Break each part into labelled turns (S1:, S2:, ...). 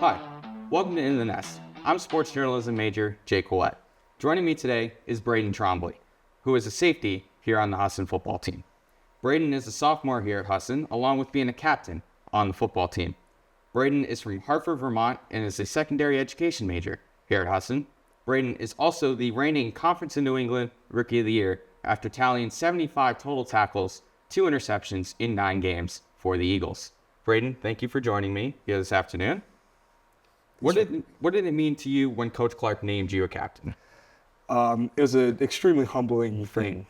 S1: Hi, welcome to In the Nest. I'm sports journalism major Jacob Ouellette. Joining me today is Brayden Trombly, who is a safety here on the Husson football team. Brayden is a sophomore here at Husson, along with being a captain on the football team. Brayden is from Hartford, Vermont, and is a secondary education major here at Husson. Brayden is also the reigning Conference in New England Rookie of the Year after tallying 75 total tackles, 2 interceptions in 9 games for the Eagles. Brayden, thank you for joining me here this afternoon. What did it mean to you when Coach Clark named you a captain?
S2: It was an extremely humbling thing.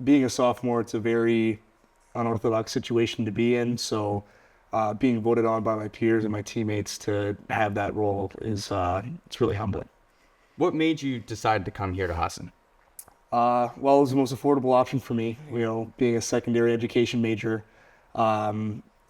S2: Being a sophomore, it's a very unorthodox situation to be in. So being voted on by my peers and my teammates to have that role is it's really humbling.
S1: What made you decide to come here to Husson?
S2: Well, it was the most affordable option for me. Being a secondary education major,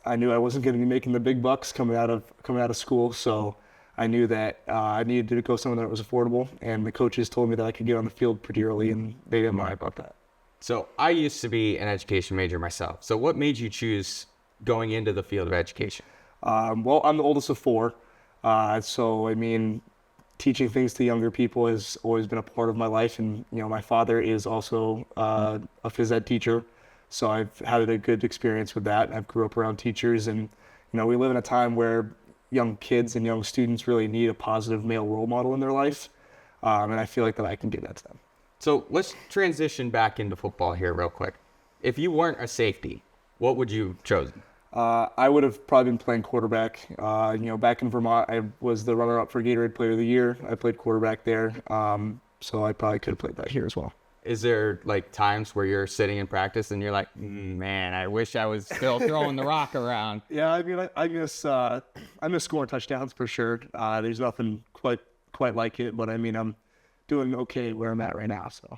S2: I knew I wasn't going to be making the big bucks coming out of school, so I knew that I needed to go somewhere that was affordable, and the coaches told me that I could get on the field pretty early, and they didn't lie about that.
S1: So I used to be an education major myself. So what made you choose going into the field of education?
S2: Well, I'm the oldest of 4, teaching things to younger people has always been a part of my life, and my father is also a phys ed teacher. So I've had a good experience with that. I've grew up around teachers, and we live in a time where young kids and young students really need a positive male role model in their life, and I feel like that I can give that to them.
S1: So let's transition back into football here real quick. If you weren't a safety, what would you have chosen?
S2: I would have probably been playing quarterback. Back in Vermont, I was the runner-up for Gatorade Player of the Year. I played quarterback there, so I probably could have played that here as well.
S1: Is there times where you're sitting in practice and you're like, man, I wish I was still throwing the rock around?
S2: Yeah, I miss scoring touchdowns for sure. There's nothing quite like it, but I'm doing okay where I'm at right now. So,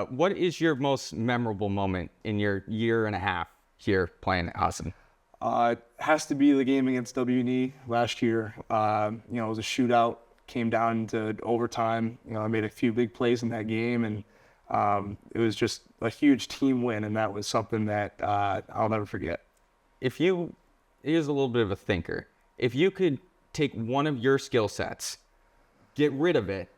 S1: what is your most memorable moment in your year and a half here playing at Husson?
S2: It has to be the game against WNE last year. It was a shootout, came down to overtime. I made a few big plays in that game, and it was just a huge team win, and that was something that I'll never forget.
S1: Here's a little bit of a thinker. If you could take one of your skill sets, get rid of it,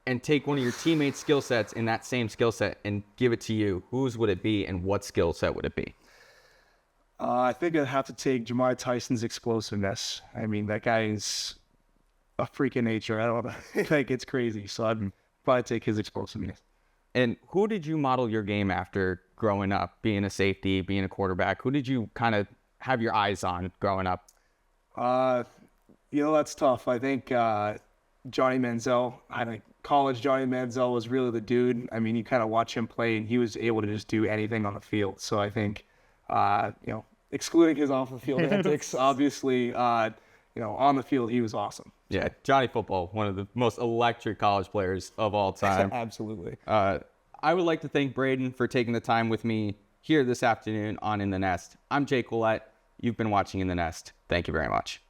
S1: and take one of your teammates' skill sets in that same skill set and give it to you, whose would it be, and what skill set would it be?
S2: I think I'd have to take Jamar Tyson's explosiveness. That guy is a freak of nature. I don't know. It's crazy. So I'd probably take his explosiveness.
S1: And who did you model your game after growing up, being a safety, being a quarterback? Who did you kind of have your eyes on growing up?
S2: That's tough. I think Johnny Manziel. College Johnny Manziel was really the dude. You kind of watch him play, and he was able to just do anything on the field. So I think, excluding his off-the-field antics, obviously, on the field, he was awesome.
S1: Yeah, Johnny Football, one of the most electric college players of all time.
S2: Absolutely.
S1: I would like to thank Brayden for taking the time with me here this afternoon on In the Nest. I'm Jacob Ouellette. You've been watching In the Nest. Thank you very much.